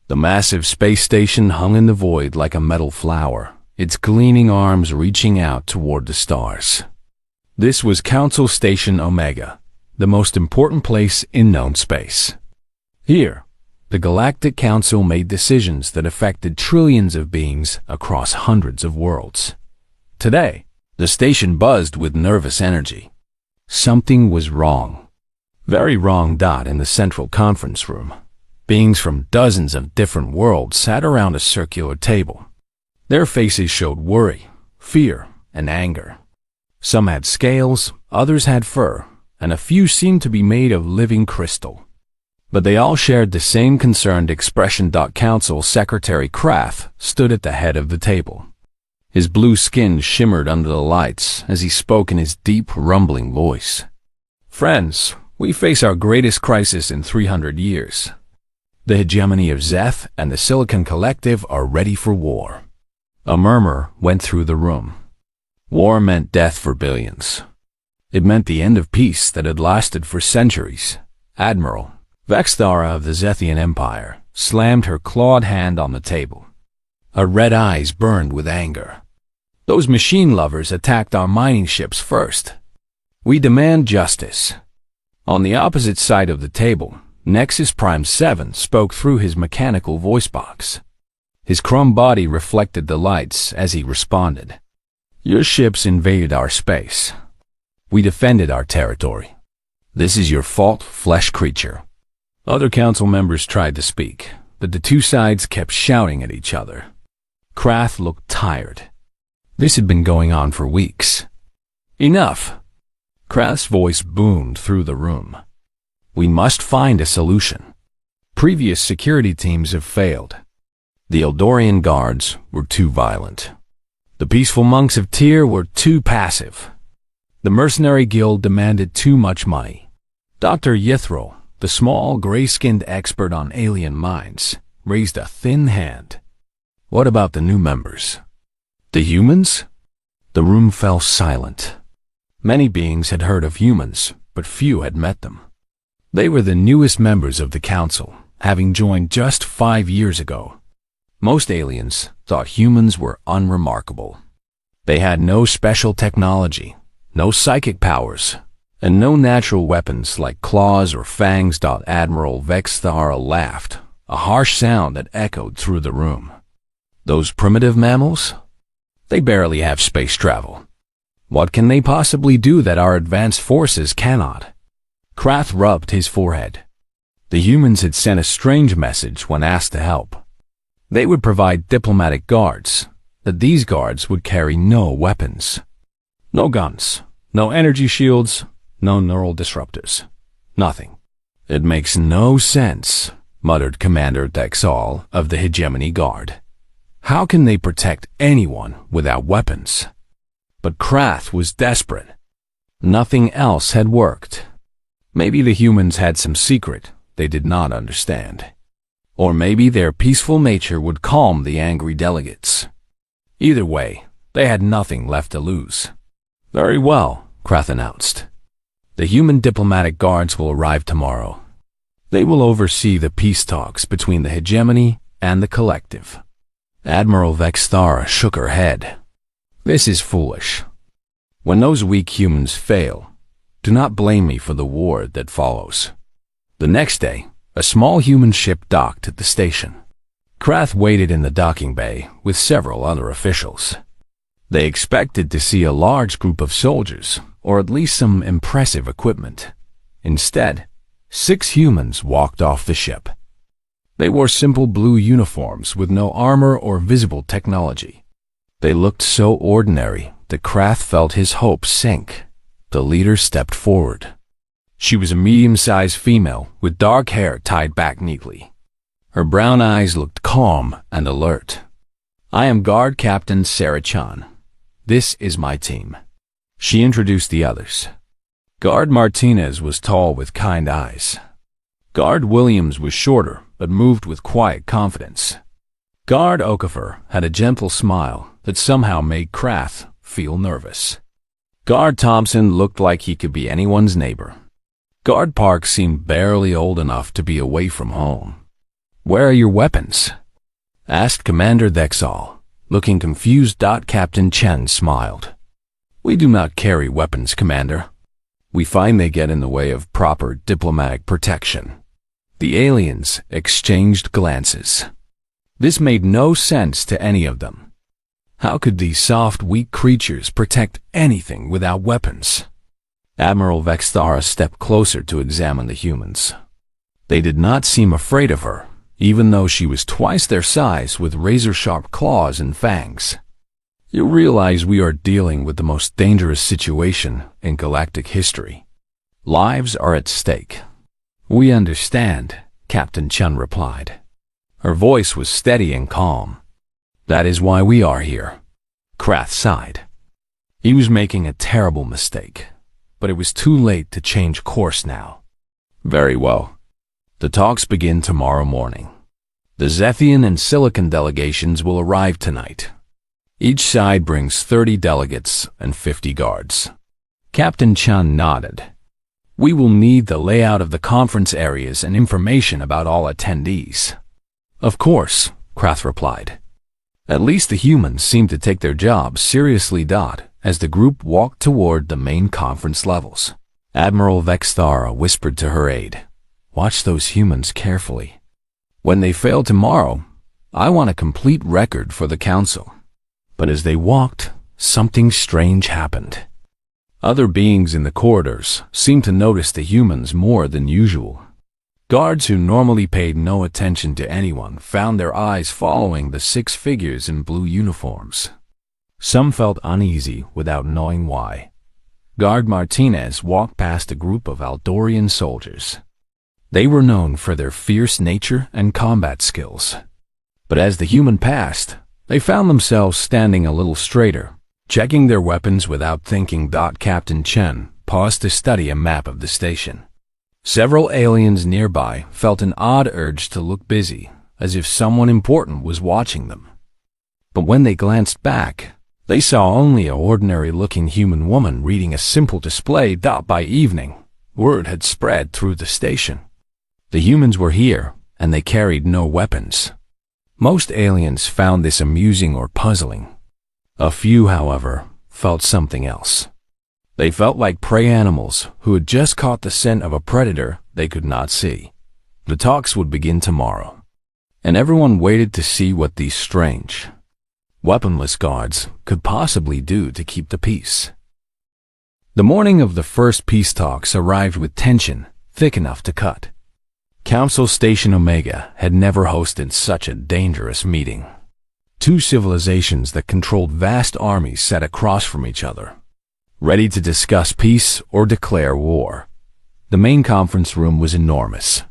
The massive space station hung in the void like a metal flower, its gleaming arms reaching out toward the stars. This was Council Station Omega, the most important place in known space. Here, the Galactic Council made decisions that affected trillions of beings across hundreds of worlds. Today, the station buzzed with nervous energy. Something was wrong. Very wrong. In the central conference room, beings from dozens of different worlds sat around a circular table. Their faces showed worry, fear, and anger. Some had scales, others had fur, and a few seemed to be made of living crystal. But they all shared the same concerned expression. Council Secretary Krath stood at the head of the table. His blue skin shimmered under the lights as he spoke in his deep, rumbling voice. "Friends, we face our greatest crisis in 300 years. The hegemony of Zeth and the Silicon Collective are ready for war." A murmur went through the room. War meant death for billions. It meant the end of peace that had lasted for centuries. Admiral Vexthara of the Zethian Empire slammed her clawed hand on the table. Her red eyes burned with anger. "Those machine lovers attacked our mining ships first. We demand justice." On the opposite side of the table, Nexus Prime 7 spoke through his mechanical voice box. His chrome body reflected the lights as he responded. "Your ships invaded our space. We defended our territory. This is your fault, flesh creature." Other council members tried to speak, but the two sides kept shouting at each other. Krath looked tired. This had been going on for weeks. "Enough!" Krath's voice boomed through the room. "We must find a solution. Previous security teams have failed. The Eldorian guards were too violent. The peaceful monks of Tyr were too passive. The mercenary guild demanded too much money." Dr. Yithril, the small, gray-skinned expert on alien minds, raised a thin hand. "What about the new members? The humans?" The room fell silent. Many beings had heard of humans, but few had met them. They were the newest members of the council, having joined just 5 years ago. Most aliens thought humans were unremarkable. They had no special technology, no psychic powers, and no natural weapons like claws or fangs. Admiral Vexthara laughed, a harsh sound that echoed through the room. "Those primitive mammals? They barely have space travel. What can they possibly do that our advanced forces cannot?" Krath rubbed his forehead. The humans had sent a strange message when asked to help. They would provide diplomatic guards, that these guards would carry no weapons. No guns, no energy shields, no neural disruptors. Nothing. "It makes no sense," muttered Commander Dexal of the Hegemony Guard. "How can they protect anyone without weapons?" But Krath was desperate. Nothing else had worked. Maybe the humans had some secret they did not understand. Or maybe their peaceful nature would calm the angry delegates. Either way, they had nothing left to lose. "Very well," Krath announced. "The human diplomatic guards will arrive tomorrow. They will oversee the peace talks between the hegemony and the collective." Admiral Vexthara shook her head. "This is foolish. When those weak humans fail, do not blame me for the war that follows." The next day, a small human ship docked at the station. Krath waited in the docking bay with several other officials. They expected to see a large group of soldiers, or at least some impressive equipment. Instead, 6 humans walked off the ship. They wore simple blue uniforms with no armor or visible technology. They looked so ordinary that Krath felt his hopes sink. The leader stepped forward. She was a medium-sized female with dark hair tied back neatly. Her brown eyes looked calm and alert. "I am Guard Captain Sarah Chan. This is my team." She introduced the others. Guard Martinez was tall with kind eyes. Guard Williams was shorter but moved with quiet confidence. Guard Okafor had a gentle smile that somehow made Krath feel nervous. Guard Thompson looked like he could be anyone's neighbor. Guard Park seemed barely old enough to be away from home. "Where are your weapons?" asked Commander Dexal, looking confused. Captain Chen smiled. "We do not carry weapons, Commander. We find they get in the way of proper diplomatic protection." The aliens exchanged glances. This made no sense to any of them. How could these soft, weak creatures protect anything without weapons? Admiral Vexthara stepped closer to examine the humans. They did not seem afraid of her, even though she was twice their size with razor-sharp claws and fangs. "You realize we are dealing with the most dangerous situation in galactic history. Lives are at stake." "We understand," Captain Chen replied. Her voice was steady and calm. "That is why we are here." Krath sighed. He was making a terrible mistake, but it was too late to change course now. "Very well. The talks begin tomorrow morning. The Zethian and Silicon delegations will arrive tonight. Each side brings 30 delegates and 50 guards." Captain Chen nodded. "We will need the layout of the conference areas and information about all attendees." "Of course," Krath replied. At least the humans seemed to take their job seriously. As the group walked toward the main conference levels, Admiral Vexthara whispered to her aide, "Watch those humans carefully. When they fail tomorrow, I want a complete record for the council." But as they walked, something strange happened. Other beings in the corridors seemed to notice the humans more than usual. Guards who normally paid no attention to anyone found their eyes following the 6 figures in blue uniforms. Some felt uneasy without knowing why. Guard Martinez walked past a group of Aldorian soldiers. They were known for their fierce nature and combat skills. But as the human passed, they found themselves standing a little straighter, checking their weapons without thinking. Captain Chen paused to study a map of the station. Several aliens nearby felt an odd urge to look busy, as if someone important was watching them. But when they glanced back, they saw only an ordinary-looking human woman reading a simple display. By evening, word had spread through the station. The humans were here, and they carried no weapons. Most aliens found this amusing or puzzling. A few, however, felt something else. They felt like prey animals who had just caught the scent of a predator they could not see. The talks would begin tomorrow, and everyone waited to see what these strange, weaponless guards could possibly do to keep the peace. The morning of the first peace talks arrived with tension thick enough to cut. Council Station Omega had never hosted such a dangerous meeting. 2 civilizations that controlled vast armies sat across from each other, ready to discuss peace or declare war. The main conference room was enormous,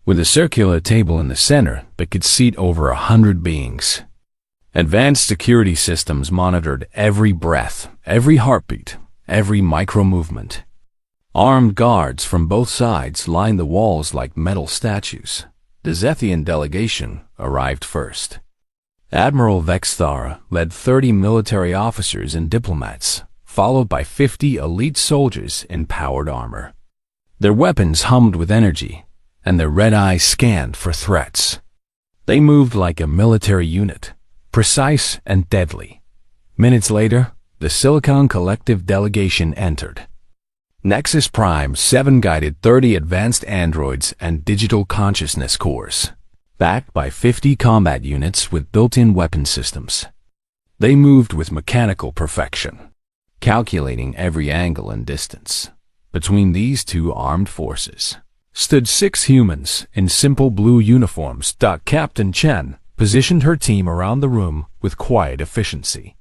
with a circular table in the center that could seat over 100 beings. Advanced security systems monitored every breath, every heartbeat, every micro-movement. Armed guards from both sides lined the walls like metal statues. The Zethian delegation arrived first. Admiral Vexthara led 30 military officers and diplomats, followed by 50 elite soldiers in powered armor. Their weapons hummed with energy, and their red eyes scanned for threats. They moved like a military unit, precise and deadly. Minutes later, the Silicon Collective delegation entered. Nexus Prime 7 guided 30 advanced androids and digital consciousness cores, backed by 50 combat units with built-in weapon systems. They moved with mechanical perfection, calculating every angle and distance. Between these 2 armed forces stood 6 humans in simple blue uniforms. Captain Chen positioned her team around the room with quiet efficiency.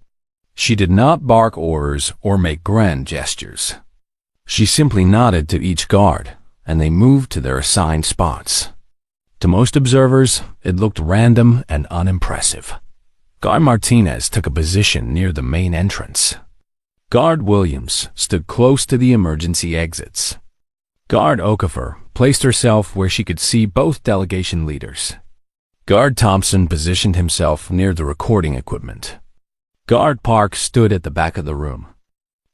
She did not bark orders or make grand gestures. She simply nodded to each guard, and they moved to their assigned spots. To most observers, it looked random and unimpressive. Guard Martinez took a position near the main entrance. Guard Williams stood close to the emergency exits. Guard Okafor placed herself where she could see both delegation leaders. Guard Thompson positioned himself near the recording equipment. Guard Park stood at the back of the room.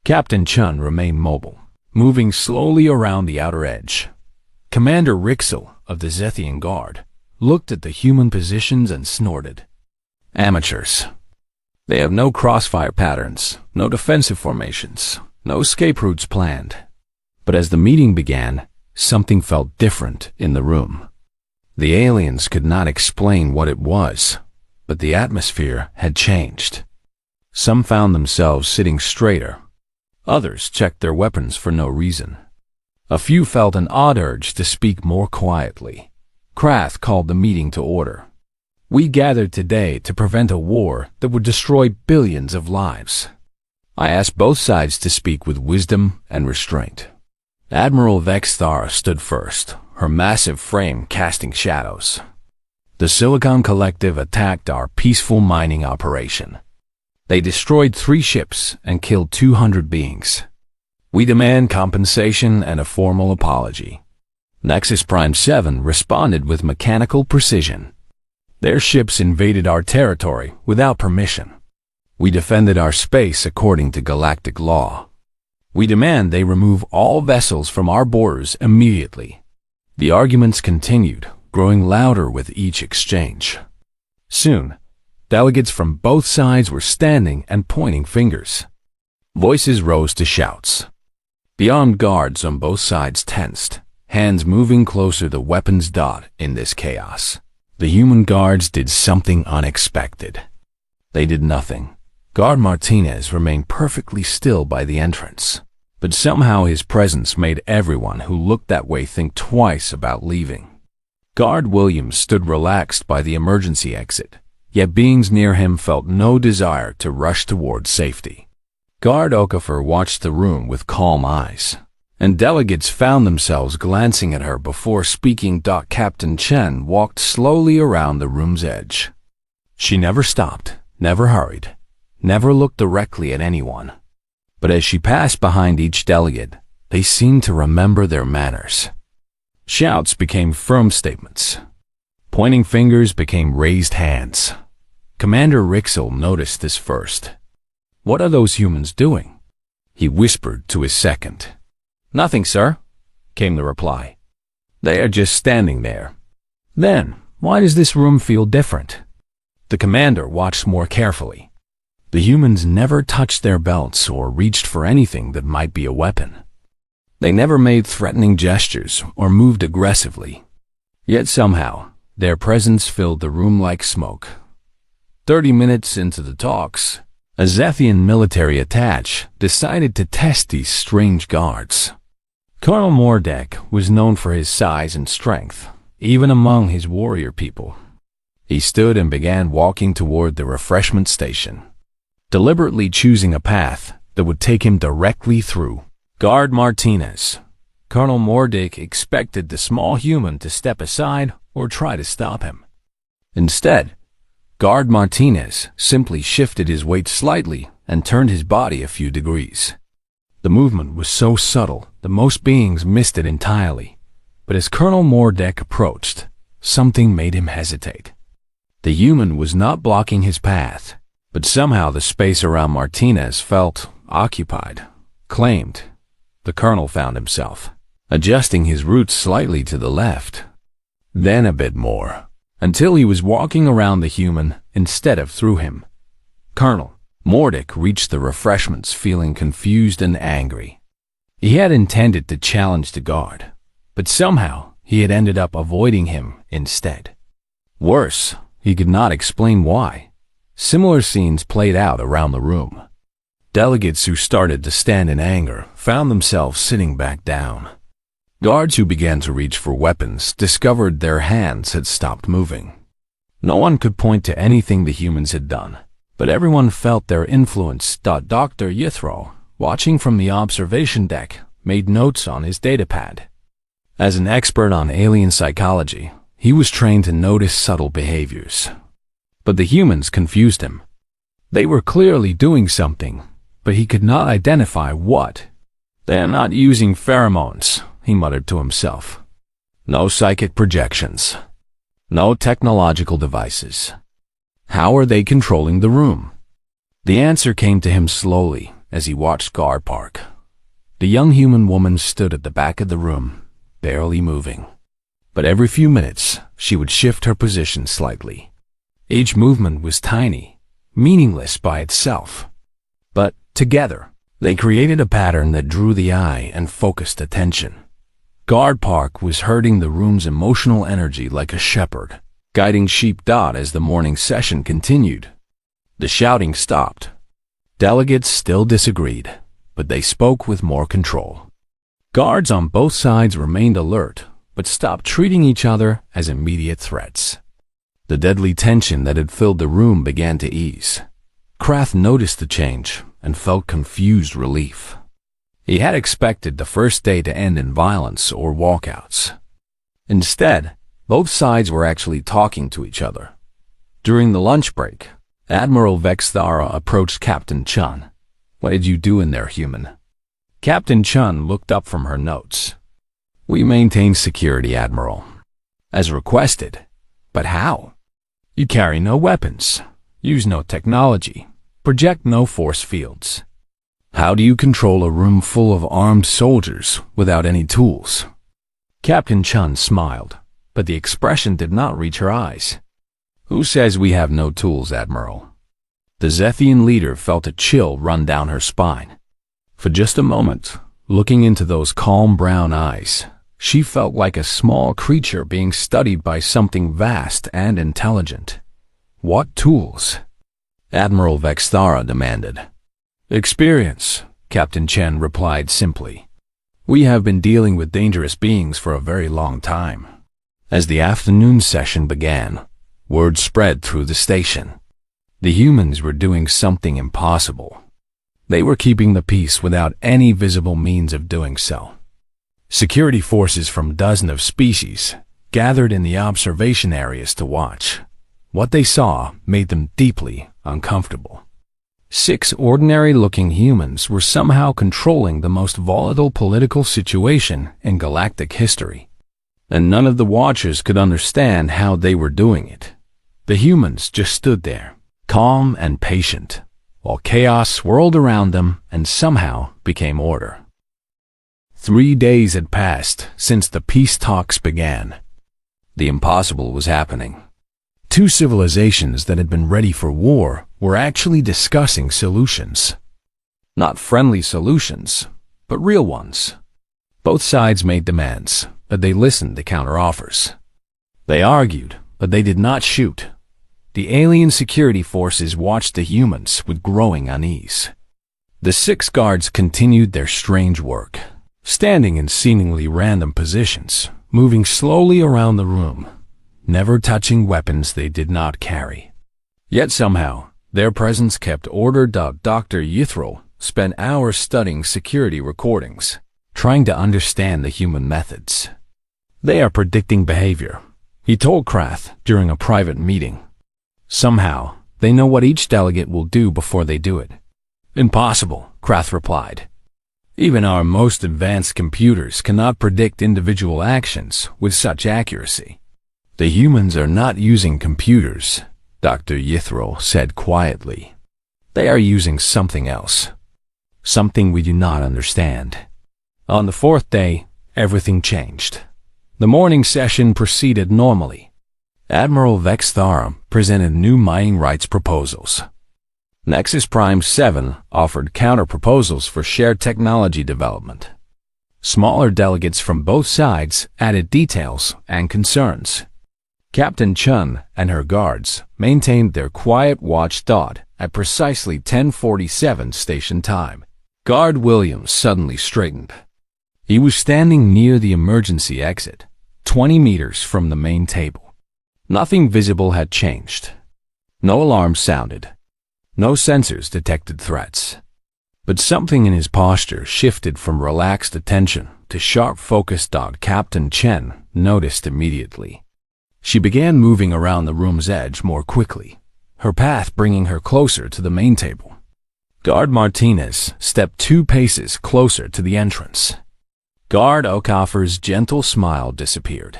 Captain Chun remained mobile, moving slowly around the outer edge. Commander Rixel of the Zethian Guard looked at the human positions and snorted. Amateurs. They have no crossfire patterns, no defensive formations, no escape routes planned. But as the meeting began, something felt different in the room. The aliens could not explain what it was, but the atmosphere had changed. Some found themselves sitting straighter. Others checked their weapons for no reason. A few felt an odd urge to speak more quietly. Krath called the meeting to order. We gathered today to prevent a war that would destroy billions of lives. I asked both sides to speak with wisdom and restraint. Admiral Vexthar stood first, her massive frame casting shadows. The Silicon Collective attacked our peaceful mining operation. They destroyed 3 ships and killed 200 beings. We demand compensation and a formal apology. Nexus Prime 7 responded with mechanical precision. Their ships invaded our territory without permission. We defended our space according to galactic law. We demand they remove all vessels from our borders immediately. The arguments continued, growing louder with each exchange. Soon, delegates from both sides were standing and pointing fingers. Voices rose to shouts. The armed guards on both sides tensed, hands moving closer to weapons dot in this chaos. The human guards did something unexpected. They did nothing. Guard Martinez remained perfectly still by the entrance, but somehow his presence made everyone who looked that way think twice about leaving. Guard Williams stood relaxed by the emergency exit, yet beings near him felt no desire to rush toward safety. Guard Okafor watched the room with calm eyes, and delegates found themselves glancing at her before speaking. Captain Chen walked slowly around the room's edge. She never stopped, never hurried, never looked directly at anyone. But as she passed behind each delegate, they seemed to remember their manners. Shouts became firm statements. Pointing fingers became raised hands. Commander Rixel noticed this first. "What are those humans doing?" He whispered to his second. "Nothing, sir," came the reply. "They are just standing there." "Then, why does this room feel different?" The commander watched more carefully. The humans never touched their belts or reached for anything that might be a weapon. They never made threatening gestures or moved aggressively. Yet somehow, their presence filled the room like smoke. 30 minutes into the talks, a Zethian military attach decided to test these strange guards. Colonel Mordek was known for his size and strength, even among his warrior people. He stood and began walking toward the refreshment station, deliberately choosing a path that would take him directly through Guard Martinez. Colonel Mordek expected the small human to step aside or try to stop him. Instead, Guard Martinez simply shifted his weight slightly and turned his body a few degrees. The movement was so subtle that most beings missed it entirely, but as Colonel Mordek approached, something made him hesitate. The human was not blocking his path, but somehow the space around Martinez felt occupied, claimed. The colonel found himself adjusting his route slightly to the left, then a bit more, until he was walking around the human instead of through him. Colonel Mordek reached the refreshments feeling confused and angry. He had intended to challenge the guard, but somehow he had ended up avoiding him instead. Worse, he could not explain why. Similar scenes played out around the room. Delegates who started to stand in anger found themselves sitting back down. Guards who began to reach for weapons discovered their hands had stopped moving. No one could point to anything the humans had done, but everyone felt their influence. Dr. Yithro, watching from the observation deck, made notes on his datapad. As an expert on alien psychology, he was trained to notice subtle behaviors. But the humans confused him. They were clearly doing something, but he could not identify what. "They are not using pheromones," he muttered to himself. "No psychic projections. No technological devices. How are they controlling the room?" The answer came to him slowly as he watched Guard Park. The young human woman stood at the back of the room, barely moving. but every few minutes she would shift her position slightly. Each movement was tiny, meaningless by itself. But together, they created a pattern that drew the eye and focused attention. Guard Park was herding the room's emotional energy like a shepherd, guiding sheep. As the morning session continued, the shouting stopped. Delegates still disagreed, but they spoke with more control. Guards on both sides remained alert, but stopped treating each other as immediate threats. The deadly tension that had filled the room began to ease. Krath noticed the change and felt confused relief. He had expected the first day to end in violence or walkouts. Instead, both sides were actually talking to each other. During the lunch break, Admiral Vexthara approached Captain Chun. "What did you do in there, human?" Captain Chun looked up from her notes. "We maintain security, Admiral. As requested. But how? You carry no weapons, use no technology, project no force fields. How do you control a room full of armed soldiers without any tools?" Captain Chun smiled, but the expression did not reach her eyes. "Who says we have no tools, Admiral?" The Zethian leader felt a chill run down her spine. For just a moment, looking into those calm brown eyes, she felt like a small creature being studied by something vast and intelligent. "What tools?" Admiral Vexthara demanded. "Experience," Captain Chen replied simply. "We have been dealing with dangerous beings for a very long time." As the afternoon session began, word spread through the station. The humans were doing something impossible. They were keeping the peace without any visible means of doing so. Security forces from dozens of species gathered in the observation areas to watch. What they saw made them deeply uncomfortable. 6 ordinary-looking humans were somehow controlling the most volatile political situation in galactic history. And none of the watchers could understand how they were doing it. The humans just stood there, calm and patient, while chaos swirled around them and somehow became order. 3 days had passed since the peace talks began. The impossible was happening. 2 civilizations that had been ready for war were actually discussing solutions. Not friendly solutions, but real ones. Both sides made demands, but they listened to counteroffers. They argued, but they did not shoot. The alien security forces watched the humans with growing unease. The 6 guards continued their strange work, standing in seemingly random positions, moving slowly around the room, never touching weapons they did not carry. Yet somehow, their presence kept order. Dr. Yithril spent hours studying security recordings, trying to understand the human methods. "They are predicting behavior," he told Krath during a private meeting. "Somehow, they know what each delegate will do before they do it." "Impossible," Krath replied. "Even our most advanced computers cannot predict individual actions with such accuracy." "The humans are not using computers," Dr. Yithril said quietly. "They are using something else. Something we do not understand." On the 4th day, everything changed. The morning session proceeded normally. Admiral Vexthara presented new mining rights proposals. Nexus Prime 7 offered counter-proposals for shared technology development. Smaller delegates from both sides added details and concerns. Captain Chun and her guards maintained their quiet watch at precisely 10:47 station time. Guard Williams suddenly straightened. He was standing near the emergency exit, 20 meters from the main table. Nothing visible had changed. No alarm sounded. No sensors detected threats. But something in his posture shifted from relaxed attention to sharp focus. Captain Chen noticed immediately. She began moving around the room's edge more quickly, her path bringing her closer to the main table. Guard Martinez stepped 2 paces closer to the entrance. Guard Okafor's gentle smile disappeared.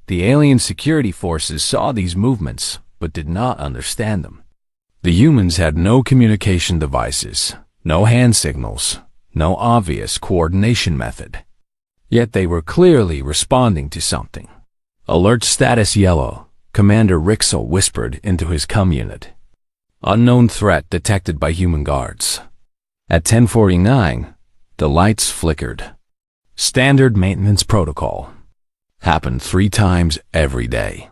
The alien security forces saw these movements, but did not understand them. The humans had no communication devices, no hand signals, no obvious coordination method. Yet they were clearly responding to something. Alert status yellow, Commander Rixel whispered into his comm unit. Unknown threat detected by human guards. At 10:49, the lights flickered. Standard maintenance protocol. Happened 3 times every day.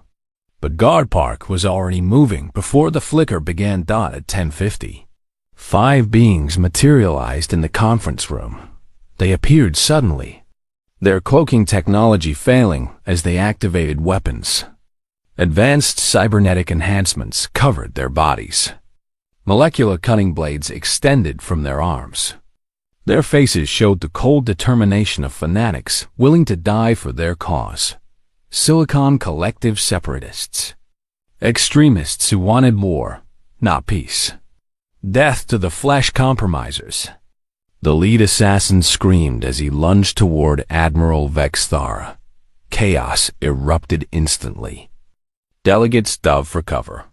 But Guard Park was already moving before the flicker began. At 10:50. 5 beings materialized in the conference room. They appeared suddenly, their cloaking technology failing as they activated weapons. Advanced cybernetic enhancements covered their bodies. Molecular cutting blades extended from their arms. Their faces showed the cold determination of fanatics willing to die for their cause. Silicon Collective separatists. Extremists who wanted war, not peace. Death to the flesh compromisers. The lead assassin screamed as he lunged toward Admiral Vexthara. Chaos erupted instantly. Delegates dove for cover.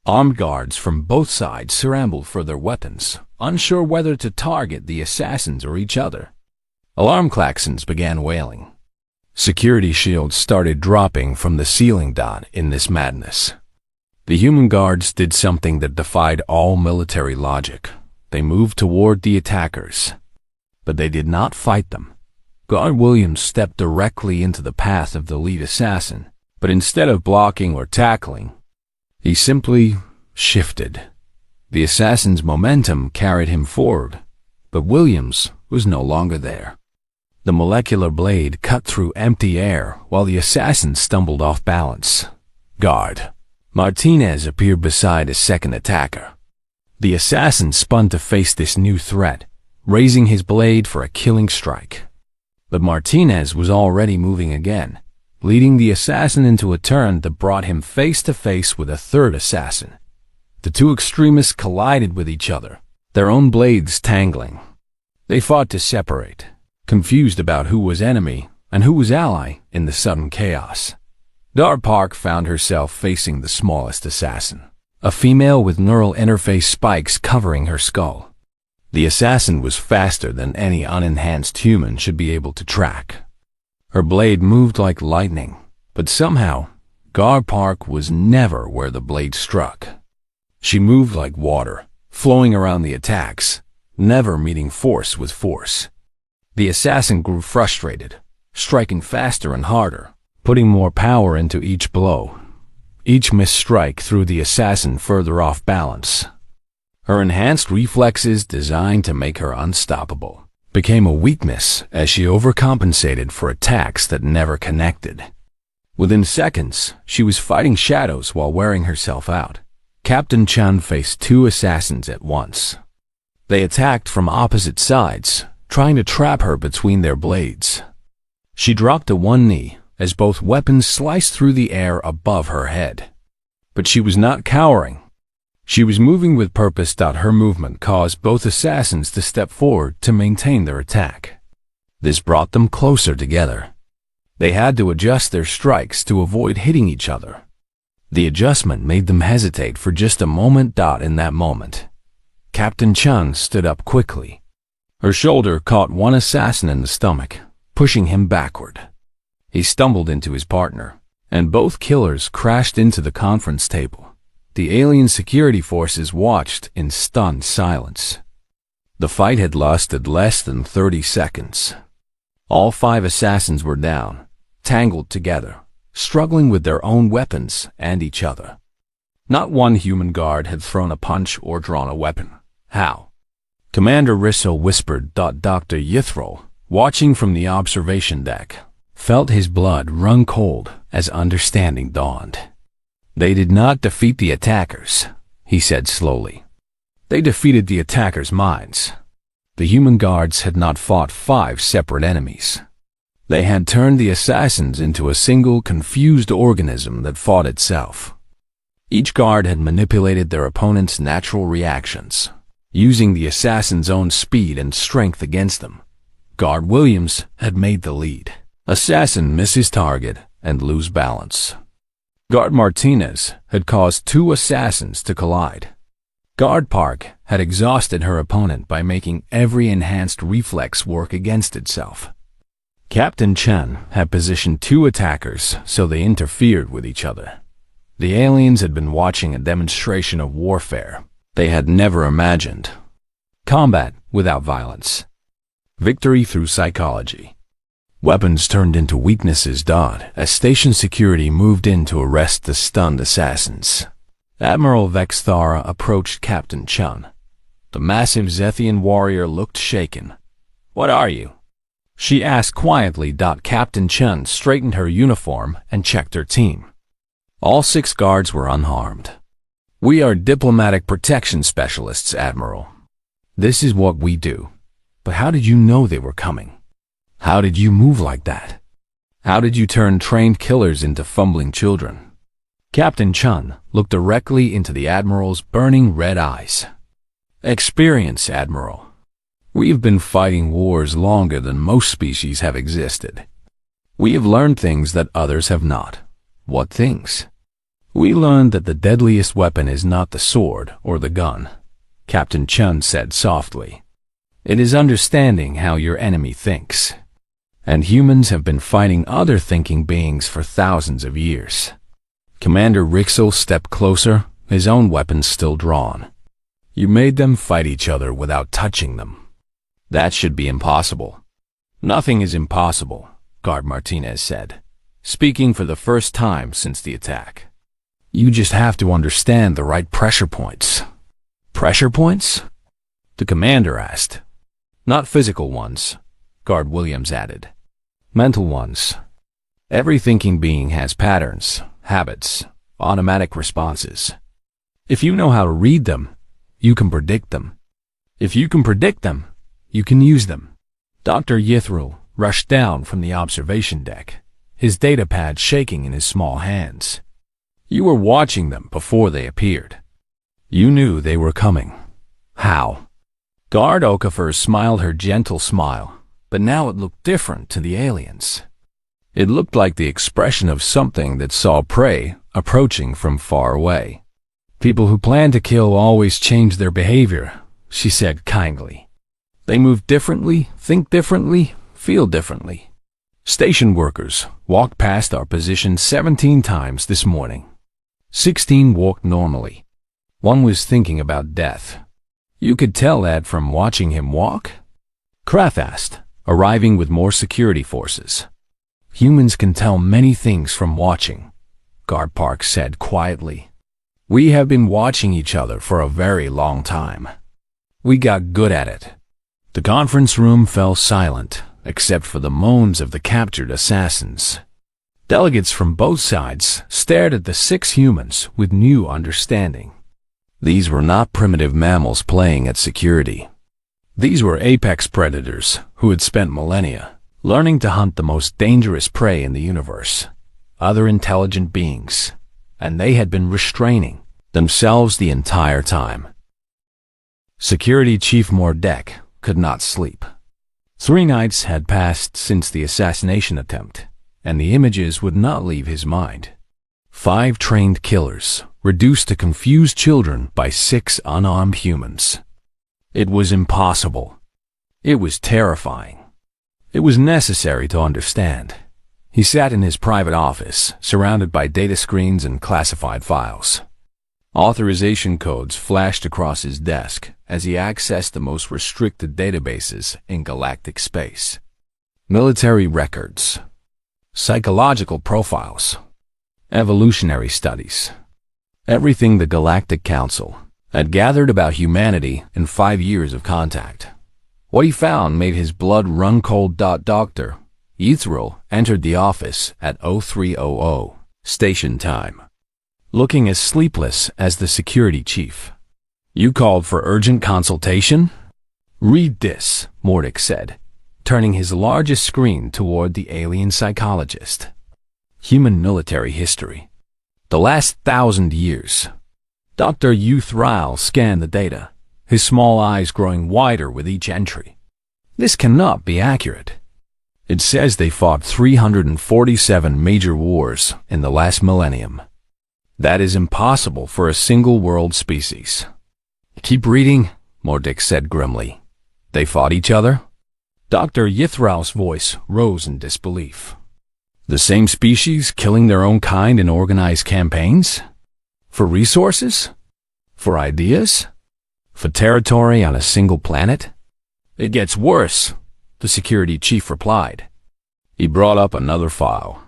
Armed guards from both sides scrambled for their weapons, unsure whether to target the assassins or each other. Alarm klaxons began wailing. Security shields started dropping from the ceiling. In this madness, the human guards did something that defied all military logic. They moved toward the attackers. But they did not fight them. Guard Williams stepped directly into the path of the lead assassin, but instead of blocking or tackling, he simply shifted. The assassin's momentum carried him forward, but Williams was no longer there. The molecular blade cut through empty air while the assassin stumbled off balance. Guard Martinez appeared beside a second attacker. The assassin spun to face this new threat, raising his blade for a killing strike. But Martinez was already moving again, leading the assassin into a turn that brought him face to face with a third assassin. The 2 extremists collided with each other, their own blades tangling. They fought to separate, confused about who was enemy and who was ally in the sudden chaos. Guard Park found herself facing the smallest assassin, a female with neural interface spikes covering her skull. The assassin was faster than any unenhanced human should be able to track. Her blade moved like lightning, but somehow, Guard Park was never where the blade struck. She moved like water, flowing around the attacks, never meeting force with force. The assassin grew frustrated, striking faster and harder, putting more power into each blow. Each missed strike threw the assassin further off balance. Her enhanced reflexes, designed to make her unstoppable, became a weakness as she overcompensated for attacks that never connected. Within seconds, she was fighting shadows while wearing herself out. Captain Chun faced 2 assassins at once. They attacked from opposite sides, trying to trap her between their blades. She dropped to one knee as both weapons sliced through the air above her head. But she was not cowering. She was moving with purpose. Her movement caused both assassins to step forward to maintain their attack. This brought them closer together. They had to adjust their strikes to avoid hitting each other. The adjustment made them hesitate for just a moment. In that moment, Captain Chun stood up quickly. Her shoulder caught one assassin in the stomach, pushing him backward. He stumbled into his partner, and both killers crashed into the conference table. The alien security forces watched in stunned silence. The fight had lasted less than 30 seconds. All 5 assassins were down, tangled together, struggling with their own weapons and each other. Not one human guard had thrown a punch or drawn a weapon. How? Commander Risso whispered. Dr. Yithrol, watching from the observation deck, felt his blood run cold as understanding dawned. They did not defeat the attackers, he said slowly. They defeated the attackers' minds. The human guards had not fought 5 separate enemies. They had turned the assassins into a single confused organism that fought itself. Each guard had manipulated their opponent's natural reactions, using the assassin's own speed and strength against them. Guard Williams had made the lead. Assassin miss his target and lose balance. Guard Martinez had caused 2 assassins to collide. Guard Park had exhausted her opponent by making every enhanced reflex work against itself. Captain Chen had positioned 2 attackers so they interfered with each other. The aliens had been watching a demonstration of warfare they had never imagined. Combat without violence. Victory through psychology. Weapons turned into weaknesses. As station security moved in to arrest the stunned assassins. Admiral Vexthara approached Captain Chen. The massive Zethian warrior looked shaken. "What are you?" she asked quietly. Captain Chen straightened her uniform and checked her team. All 6 guards were unharmed. "We are diplomatic protection specialists, Admiral. This is what we do. But how did you know they were coming? How did you move like that? How did you turn trained killers into fumbling children?" Captain Chen looked directly into the Admiral's burning red eyes. "Experience, Admiral. We've been fighting wars longer than most species have existed. We have learned things that others have not." "What things?" "We learned that the deadliest weapon is not the sword or the gun," Captain Chen said softly. "It is understanding how your enemy thinks. And humans have been fighting other thinking beings for thousands of years." Commander Rixel stepped closer, his own weapons still drawn. "You made them fight each other without touching them. That should be impossible." "Nothing is impossible," Guard Martinez said, speaking for the first time since the attack. "You just have to understand the right pressure points." "Pressure points?" the commander asked. "Not physical ones," Guard Williams added. "Mental ones. Every thinking being has patterns, habits, automatic responses. If you know how to read them, you can predict them. If you can predict them, you can use them." Dr. Yithril rushed down from the observation deck, his data pad shaking in his small hands. "You were watching them before they appeared. You knew they were coming. How?" Guard Okafor smiled her gentle smile, but now it looked different to the aliens. It looked like the expression of something that saw prey approaching from far away. "People who plan to kill always change their behavior," she said kindly. "They move differently, think differently, feel differently. Station workers walked past our position 17 times this morning. 16 walked normally. One was thinking about death. You could tell that from watching him walk?" Krath asked, arriving with more security forces. "Humans can tell many things from watching," Guard Park said quietly. "We have been watching each other for a very long time. We got good at it." The conference room fell silent, except for the moans of the captured assassins. Delegates from both sides stared at the 6 humans with new understanding. These were not primitive mammals playing at security. These were apex predators who had spent millennia learning to hunt the most dangerous prey in the universe, other intelligent beings, and they had been restraining themselves the entire time. Security Chief Mordek could not sleep. 3 nights had passed since the assassination attempt, and the images would not leave his mind. 5 trained killers reduced to confused children by 6 unarmed humans. It was impossible. It was terrifying. It was necessary to understand. He sat in his private office, surrounded by data screens and classified files. Authorization codes flashed across his desk as he accessed the most restricted databases in galactic space. Military records, psychological profiles, evolutionary studies. Everything the Galactic Council had gathered about humanity in 5 years of contact. What he found made his blood run cold. Dr. Yithril entered the office at 0300 station time, looking as sleepless as the security chief. "You called for urgent consultation?" "Read this," Mordek said, turning his largest screen toward the alien psychologist. Human military history. The last 1,000 years. Dr. Yithril scanned the data, his small eyes growing wider with each entry. "This cannot be accurate. It says they fought 347 major wars in the last millennium. That is impossible for a single world species." "Keep reading," Mordek said grimly. "They fought each other?" Dr. Yithral's voice rose in disbelief. The same species killing their own kind in organized campaigns? For resources? For ideas? For territory on a single planet? It gets worse, the security chief replied. He brought up another file.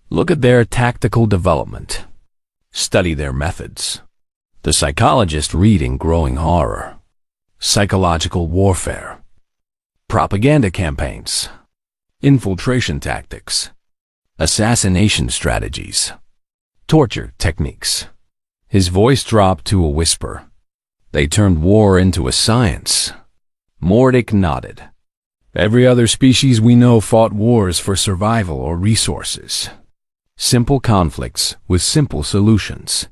Look at their tactical development. Study their methods. The psychologist read in growing horror. Psychological warfare. Propaganda campaigns. Infiltration tactics. Assassination strategies. Torture techniques. His voice dropped to a whisper. They turned war into a science. Mordick nodded. Every other species we know fought wars for survival or resources. Simple conflicts with simple solutions.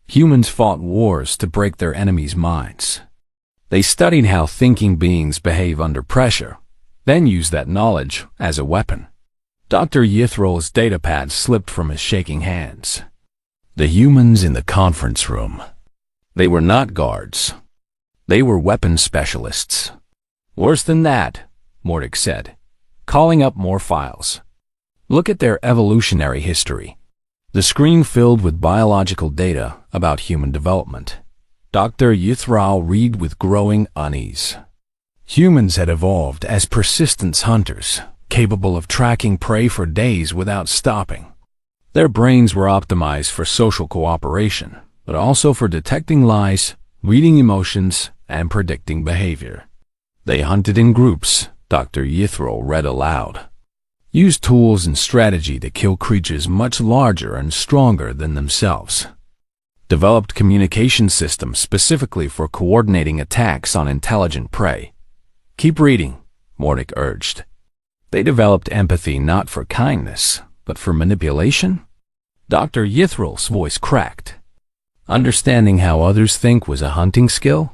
Humans fought wars to break their enemies' minds. They studied how thinking beings behave under pressure, then used that knowledge as a weapon. Dr. Yithral's datapad slipped from his shaking hands. The humans in the conference room. They were not guards. They were weapons specialists. Worse than that, Mordick said, calling up more files. Look at their evolutionary history. The screen filled with biological data about human development. Dr. Yithral read with growing unease. Humans had evolved as persistence hunters, capable of tracking prey for days without stopping. Their brains were optimized for social cooperation, but also for detecting lies, reading emotions, and predicting behavior. They hunted in groups, Dr. Yithral read aloud. Used tools and strategy to kill creatures much larger and stronger than themselves. Developed communication systems specifically for coordinating attacks on intelligent prey. Keep reading, Mordick urged. They developed empathy not for kindness, but for manipulation? Dr. Yithral's voice cracked. Understanding how others think was a hunting skill?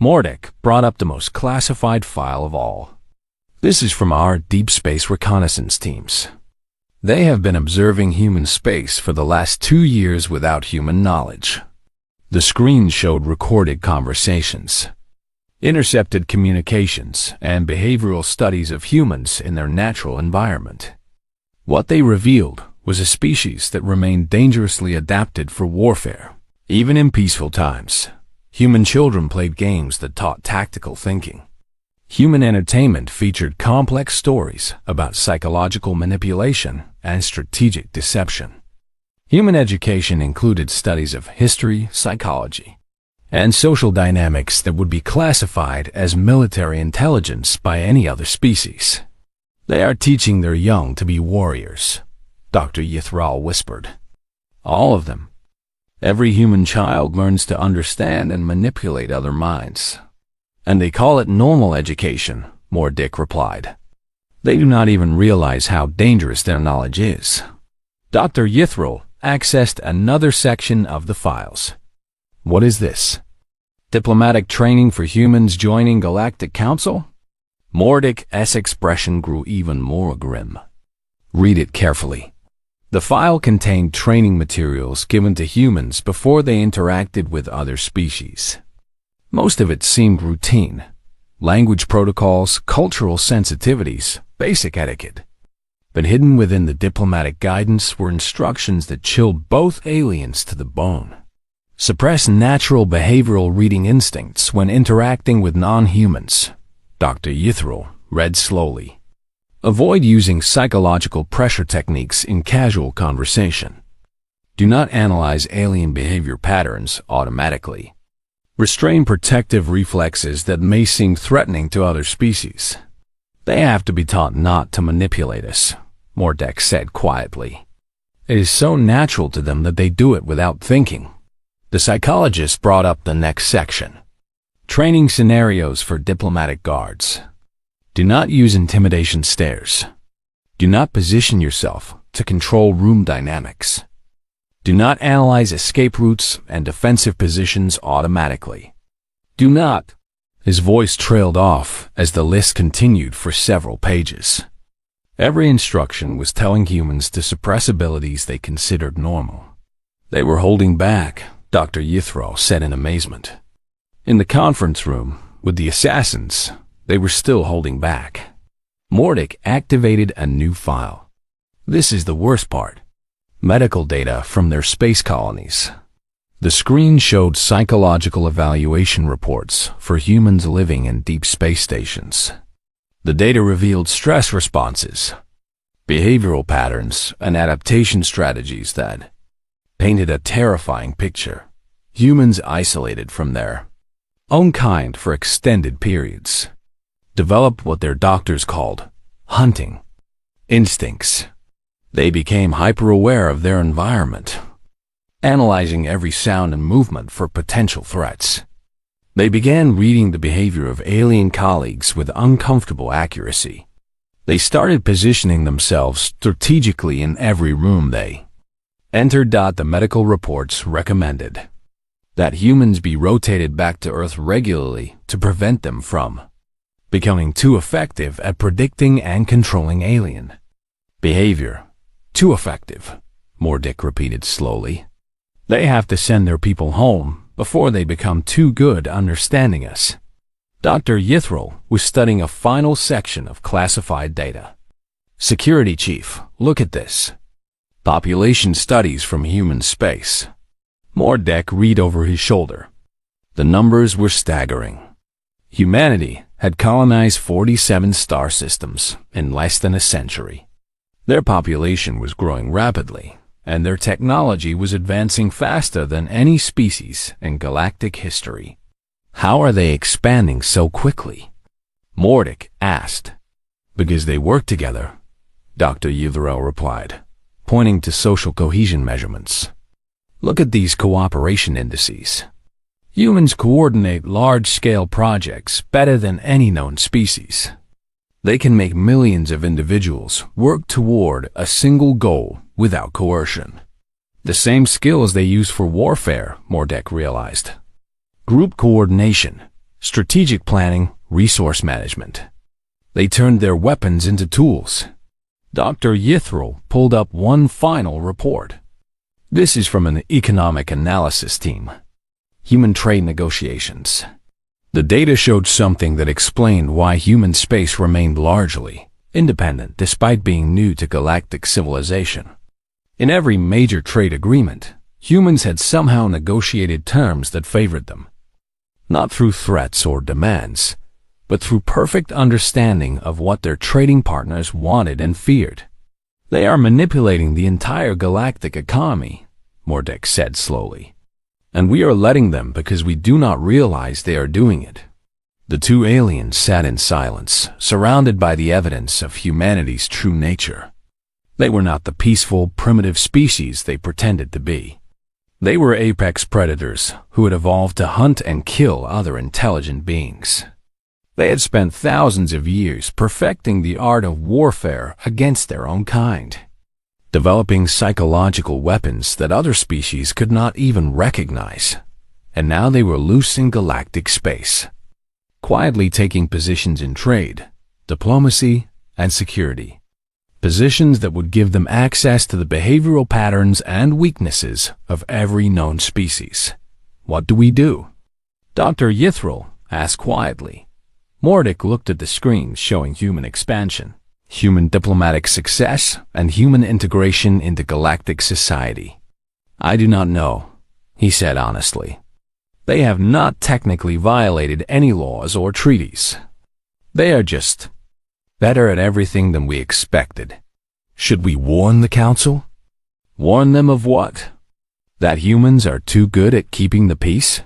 Mordick brought up the most classified file of all. This is from our deep space reconnaissance teams. They have been observing human space for the last 2 years without human knowledge. The screen showed recorded conversations, intercepted communications, and behavioral studies of humans in their natural environment. What they revealed was a species that remained dangerously adapted for warfare. Even in peaceful times, human children played games that taught tactical thinking. Human entertainment featured complex stories about psychological manipulation and strategic deception. Human education included studies of history, psychology, and social dynamics that would be classified as military intelligence by any other species. They are teaching their young to be warriors, Dr. Yithral whispered. All of them. Every human child learns to understand and manipulate other minds. And they call it normal education, Mordick replied. They do not even realize how dangerous their knowledge is. Dr. Yithral accessed another section of the files. What is this? Diplomatic training for humans joining Galactic Council? Mordick's expression grew even more grim. Read it carefully. The file contained training materials given to humans before they interacted with other species. Most of it seemed routine. Language protocols, cultural sensitivities, basic etiquette. But hidden within the diplomatic guidance were instructions that chilled both aliens to the bone. Suppress natural behavioral reading instincts when interacting with non-humans, Dr. Yithral read slowly. Avoid using psychological pressure techniques in casual conversation. Do not analyze alien behavior patterns automatically. Restrain protective reflexes that may seem threatening to other species. They have to be taught not to manipulate us, Mordick said quietly. It is so natural to them that they do it without thinking. The psychologist brought up the next section. Training scenarios for diplomatic guards. Do not use intimidation stares. Do not position yourself to control room dynamics. Do not analyze escape routes and defensive positions automatically. Do not. His voice trailed off as the list continued for several pages. Every instruction was telling humans to suppress abilities they considered normal. They were holding back, Dr. Yithral said in amazement. In the conference room, with the assassins, they were still holding back. Mordek activated a new file. This is the worst part. Medical data from their space colonies. The screen showed psychological evaluation reports for humans living in deep space stations. The data revealed stress responses, behavioral patterns, and adaptation strategies that painted a terrifying picture. Humans isolated from their own kind for extended periods developed what their doctors called hunting instincts. They became hyper-aware of their environment, analyzing every sound and movement for potential threats. They began reading the behavior of alien colleagues with uncomfortable accuracy. They started positioning themselves strategically in every room they entered. The medical reports recommended that humans be rotated back to Earth regularly to prevent them from becoming too effective at predicting and controlling alien behavior. Too effective, Mordek repeated slowly. They have to send their people home before they become too good understanding us. Dr. Yithril was studying a final section of classified data. Security Chief, look at this. Population studies from human space. Mordek read over his shoulder. The numbers were staggering. Humanity had colonized 47 star systems in less than a century. Their population was growing rapidly, and their technology was advancing faster than any species in galactic history. How are they expanding so quickly? Mordek asked. Because they work together, Dr. Yithril replied, pointing to social cohesion measurements. Look at these cooperation indices. Humans coordinate large-scale projects better than any known species. They can make millions of individuals work toward a single goal without coercion. The same skills they use for warfare, Mordek realized. Group coordination, strategic planning, resource management. They turned their weapons into tools. Dr. Yithril pulled up one final report. This is from an economic analysis team. Human trade negotiations. The data showed something that explained why human space remained largely independent despite being new to galactic civilization. In every major trade agreement, humans had somehow negotiated terms that favored them. Not through threats or demands, but through perfect understanding of what their trading partners wanted and feared. They are manipulating the entire galactic economy, Mordek said slowly. And we are letting them because we do not realize they are doing it. The two aliens sat in silence, surrounded by the evidence of humanity's true nature. They were not the peaceful, primitive species they pretended to be. They were apex predators who had evolved to hunt and kill other intelligent beings. They had spent thousands of years perfecting the art of warfare against their own kind, developing psychological weapons that other species could not even recognize. And now they were loose in galactic space, quietly taking positions in trade, diplomacy, and security. Positions that would give them access to the behavioral patterns and weaknesses of every known species. What do we do? Dr. Yithril asked quietly. Mordek looked at the screen showing human expansion, human diplomatic success, and human integration into galactic society. I do not know, he said honestly. They have not technically violated any laws or treaties. They are just better at everything than we expected. Should we warn the Council? Warn them of what? That humans are too good at keeping the peace?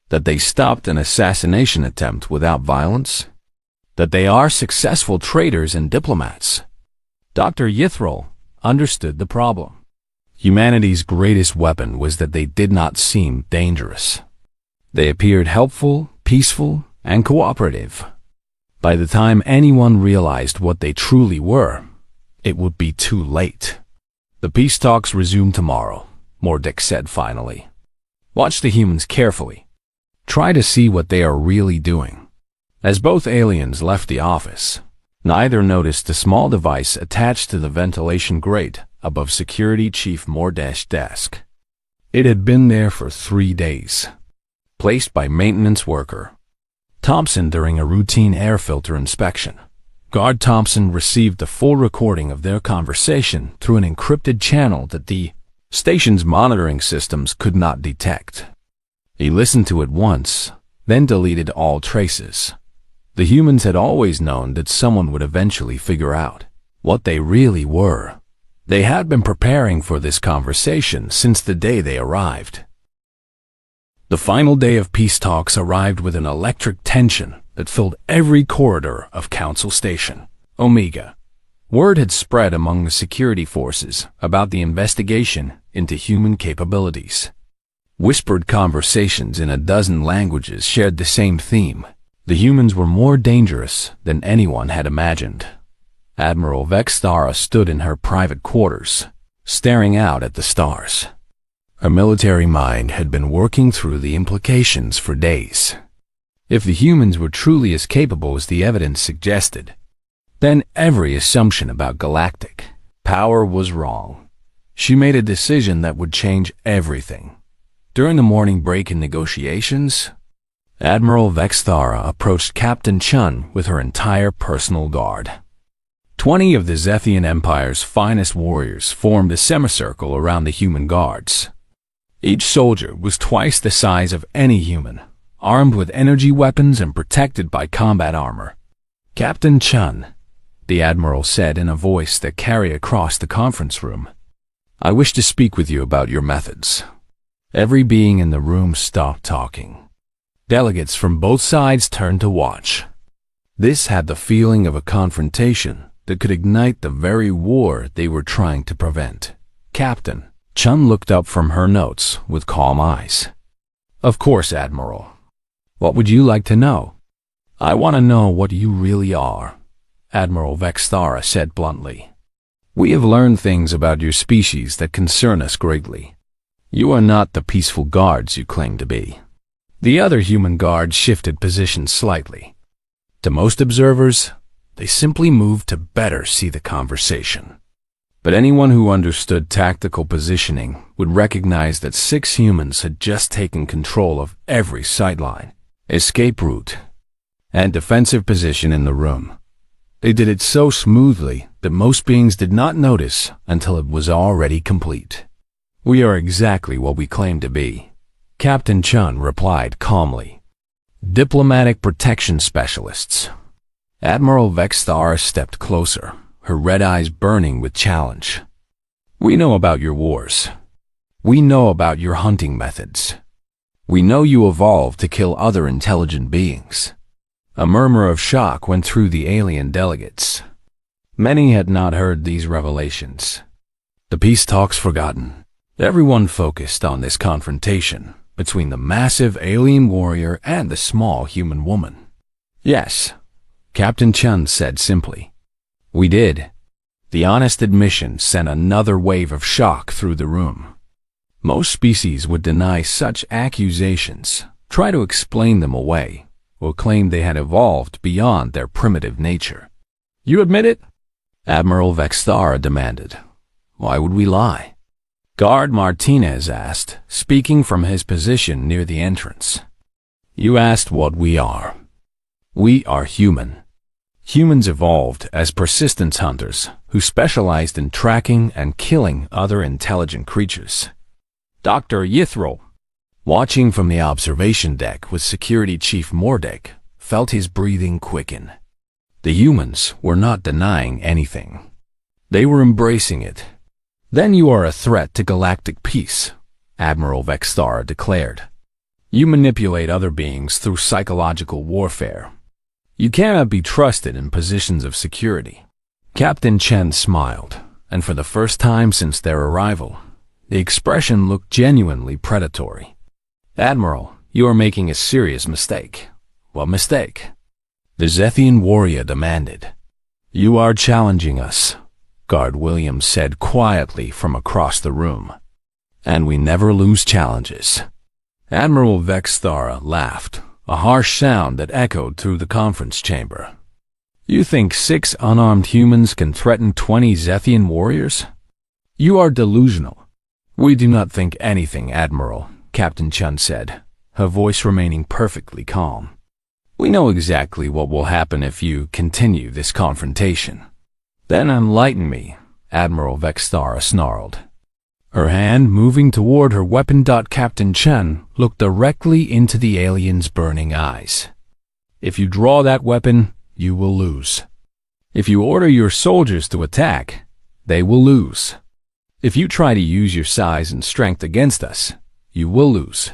That they stopped an assassination attempt without violence? That they are successful traders and diplomats? Dr. Yithril understood the problem. Humanity's greatest weapon was that they did not seem dangerous. They appeared helpful, peaceful, and cooperative. By the time anyone realized what they truly were, it would be too late. The peace talks resume tomorrow, Mordek said finally. Watch the humans carefully. Try to see what they are really doing. As both aliens left the office, neither noticed a small device attached to the ventilation grate above Security Chief Mordek's desk. It had been there for 3 days, placed by maintenance worker Thompson during a routine air filter inspection. Guard Thompson received the full recording of their conversation through an encrypted channel that the station's monitoring systems could not detect. He listened to it once, then deleted all traces. The humans had always known that someone would eventually figure out what they really were. They had been preparing for this conversation since the day they arrived. The final day of peace talks arrived with an electric tension that filled every corridor of Council Station, Omega. Word had spread among the security forces about the investigation into human capabilities. Whispered conversations in a dozen languages shared the same theme. The humans were more dangerous than anyone had imagined. Admiral Vexthara stood in her private quarters, staring out at the stars. Her military mind had been working through the implications for days. If the humans were truly as capable as the evidence suggested, then every assumption about galactic power was wrong. She made a decision that would change everything. During the morning break in negotiations, Admiral Vexthara approached Captain Chun with her entire personal guard. 20 of the Zethian Empire's finest warriors formed a semicircle around the human guards. Each soldier was twice the size of any human, armed with energy weapons and protected by combat armor. "Captain Chun," the Admiral said in a voice that carried across the conference room, "I wish to speak with you about your methods." Every being in the room stopped talking. Delegates from both sides turned to watch. This had the feeling of a confrontation that could ignite the very war they were trying to prevent. "Captain," Chun looked up from her notes with calm eyes. "Of course, Admiral. What would you like to know?" "I want to know what you really are," Admiral Vexthara said bluntly. "We have learned things about your species that concern us greatly. You are not the peaceful guards you claim to be." The other human guards shifted positions slightly. To most observers, they simply moved to better see the conversation. But anyone who understood tactical positioning would recognize that 6 humans had just taken control of every sightline, escape route, and defensive position in the room. They did it so smoothly that most beings did not notice until it was already complete. "We are exactly what we claim to be," Captain Chun replied calmly. "Diplomatic protection specialists." Admiral Vexthara stepped closer, her red eyes burning with challenge. "We know about your wars. We know about your hunting methods. We know you evolved to kill other intelligent beings." A murmur of shock went through the alien delegates. Many had not heard these revelations. The peace talks forgotten. Everyone focused on this confrontation between the massive alien warrior and the small human woman. "Yes," Captain Chun said simply. "We did." The honest admission sent another wave of shock through the room. Most species would deny such accusations, try to explain them away, or claim they had evolved beyond their primitive nature. "You admit it?" Admiral Vexthara demanded. "Why would we lie?" Guard Martinez asked, speaking from his position near the entrance. "You asked what we are. We are human. Humans evolved as persistence hunters who specialized in tracking and killing other intelligent creatures." Dr. Yithril, watching from the observation deck with Security Chief Mordek, felt his breathing quicken. The humans were not denying anything. They were embracing it. "Then you are a threat to galactic peace," Admiral Vexthara declared. "You manipulate other beings through psychological warfare. You cannot be trusted in positions of security." Captain Chen smiled, and for the first time since their arrival, the expression looked genuinely predatory. "Admiral, you are making a serious mistake." "What mistake?" the Zethian warrior demanded. "You are challenging us," Guard Williams said quietly from across the room. "And we never lose challenges." Admiral Vexthara laughed, a harsh sound that echoed through the conference chamber. "You think 6 unarmed humans can threaten 20 Zethian warriors? You are delusional." "We do not think anything, Admiral," Captain Chun said, her voice remaining perfectly calm. We know exactly what will happen if you continue this confrontation. Then enlighten me, Admiral Vexthara snarled. Her hand moving toward her weapon. Captain Chen looked directly into the alien's burning eyes. If you draw that weapon, you will lose. If you order your soldiers to attack, they will lose. If you try to use your size and strength against us, you will lose.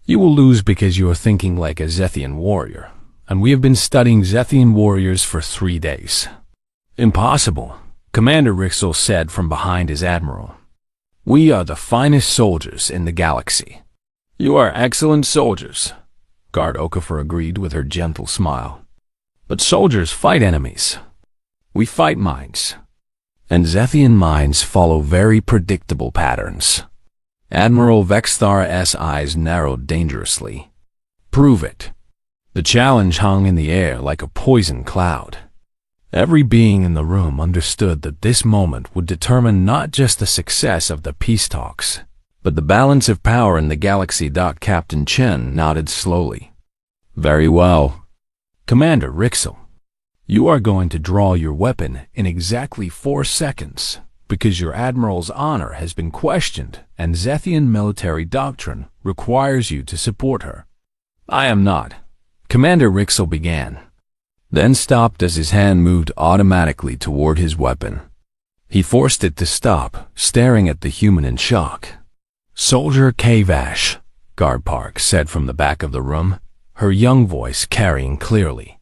You will lose because you are thinking like a Zethian warrior, and we have been studying Zethian warriors for 3 days. Impossible, Commander Rixel said from behind his admiral. We are the finest soldiers in the galaxy. You are excellent soldiers, Guard Okafor agreed with her gentle smile. But soldiers fight enemies. We fight minds. And Zethian minds follow very predictable patterns. Admiral Vexthara's eyes narrowed dangerously. Prove it. The challenge hung in the air like a poison cloud. Every being in the room understood that this moment would determine not just the success of the peace talks, but the balance of power in the galaxy. Captain Chen nodded slowly. Very well. Commander Rixel, you are going to draw your weapon in exactly 4 seconds, because your admiral's honor has been questioned and Zethian military doctrine requires you to support her. I am not. Commander Rixel began, then stopped as his hand moved automatically toward his weapon. He forced it to stop, staring at the human in shock. Soldier Kavash, Guard Park said from the back of the room, her young voice carrying clearly.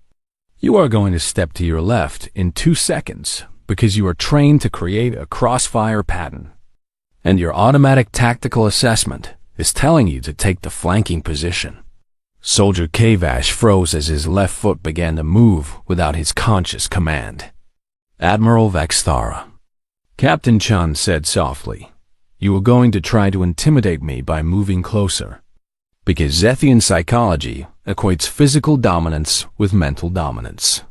You are going to step to your left in 2 seconds because you are trained to create a crossfire pattern. And your automatic tactical assessment is telling you to take the flanking position. Soldier Kavash froze as his left foot began to move without his conscious command. Admiral Vexthara. Captain Chen said softly, you are going to try to intimidate me by moving closer. Because Zethian psychology equates physical dominance with mental dominance.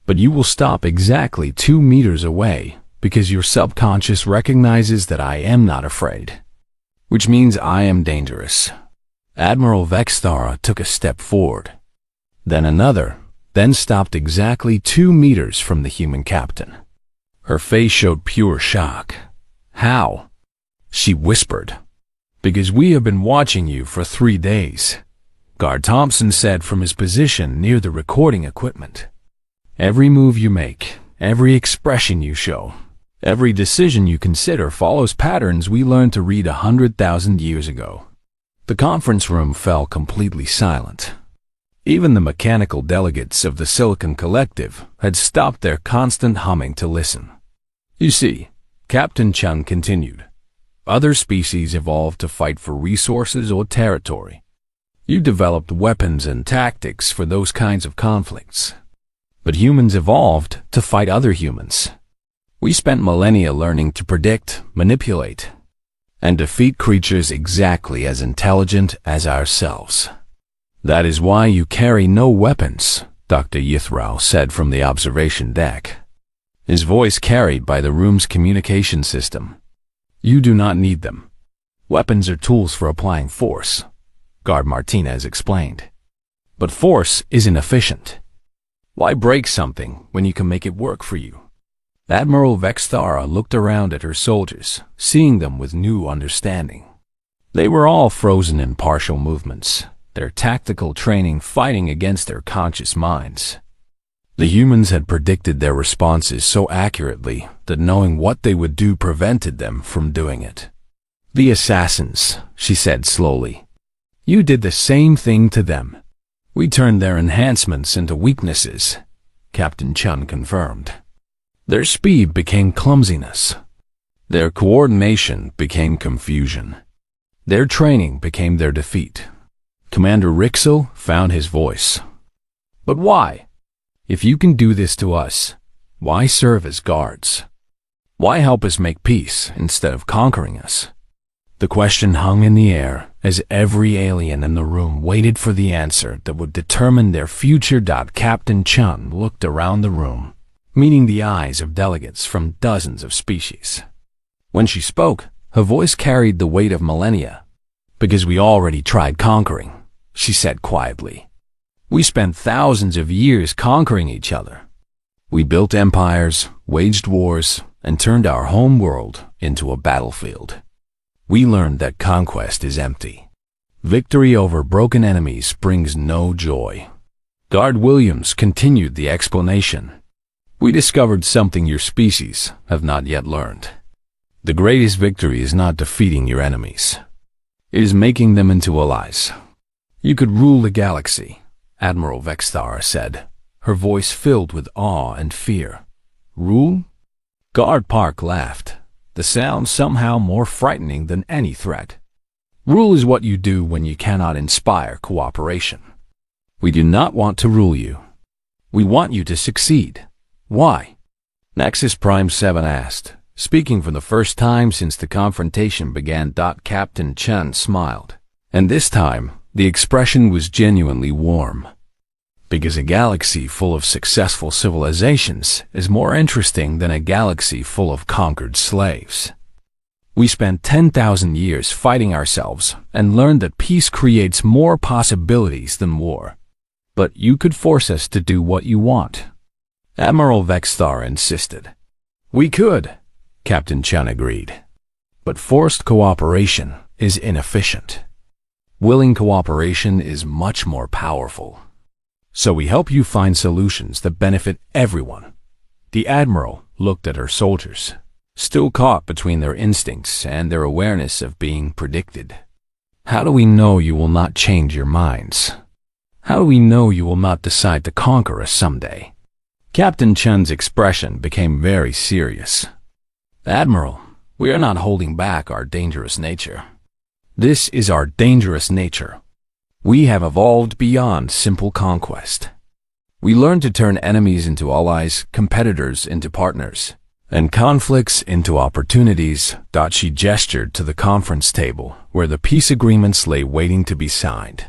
But you will stop exactly 2 meters away because your subconscious recognizes that I am not afraid, which means I am dangerous. Admiral Vexthara took a step forward, then another, then stopped exactly 2 meters from the human captain. Her face showed pure shock. How? She whispered. Because we have been watching you for 3 days, Guard Thompson said from his position near the recording equipment. Every move you make, every expression you show, every decision you consider follows patterns we learned to read 100,000 years ago. The conference room fell completely silent. Even the mechanical delegates of the Silicon Collective had stopped their constant humming to listen. You see, Captain Chen continued, other species evolved to fight for resources or territory. You developed weapons and tactics for those kinds of conflicts. But humans evolved to fight other humans. We spent millennia learning to predict, manipulate, and defeat creatures exactly as intelligent as ourselves. That is why you carry no weapons, Dr. Yithrao said from the observation deck, his voice carried by the room's communication system. You do not need them. Weapons are tools for applying force, Guard Martinez explained. But force isn't efficient. Why break something when you can make it work for you? Admiral Vexthara looked around at her soldiers, seeing them with new understanding. They were all frozen in partial movements, their tactical training fighting against their conscious minds. The humans had predicted their responses so accurately that knowing what they would do prevented them from doing it. The assassins, she said slowly. You did the same thing to them. We turned their enhancements into weaknesses, Captain Chen confirmed. Their speed became clumsiness. Their coordination became confusion. Their training became their defeat. Commander Rixel found his voice. But why? If you can do this to us, why serve as guards? Why help us make peace instead of conquering us? The question hung in the air as every alien in the room waited for the answer that would determine their future. Captain Chen looked around the room, meeting the eyes of delegates from dozens of species. When she spoke, her voice carried the weight of millennia. Because we already tried conquering, she said quietly. We spent thousands of years conquering each other. We built empires, waged wars, and turned our home world into a battlefield. We learned that conquest is empty. Victory over broken enemies brings no joy. Guard Williams continued the explanation. We discovered something your species have not yet learned. The greatest victory is not defeating your enemies. It is making them into allies. You could rule the galaxy, Admiral Vexthara said, her voice filled with awe and fear. Rule? Guard Park laughed, the sound somehow more frightening than any threat. Rule is what you do when you cannot inspire cooperation. We do not want to rule you. We want you to succeed. Why? Nexus Prime 7 asked, speaking for the first time since the confrontation began. Captain Chen smiled, and this time the expression was genuinely warm. Because a galaxy full of successful civilizations is more interesting than a galaxy full of conquered slaves. We spent 10,000 years fighting ourselves and learned that peace creates more possibilities than war. But you could force us to do what you want. Admiral Vexthara insisted. We could, Captain Chen agreed. But forced cooperation is inefficient. Willing cooperation is much more powerful. So we help you find solutions that benefit everyone. The Admiral looked at her soldiers, still caught between their instincts and their awareness of being predicted. How do we know you will not change your minds? How do we know you will not decide to conquer us someday? Captain Chen's expression became very serious. Admiral, we are not holding back our dangerous nature. This is our dangerous nature. We have evolved beyond simple conquest. We learned to turn enemies into allies, competitors into partners, and conflicts into opportunities. She gestured to the conference table, where the peace agreements lay waiting to be signed.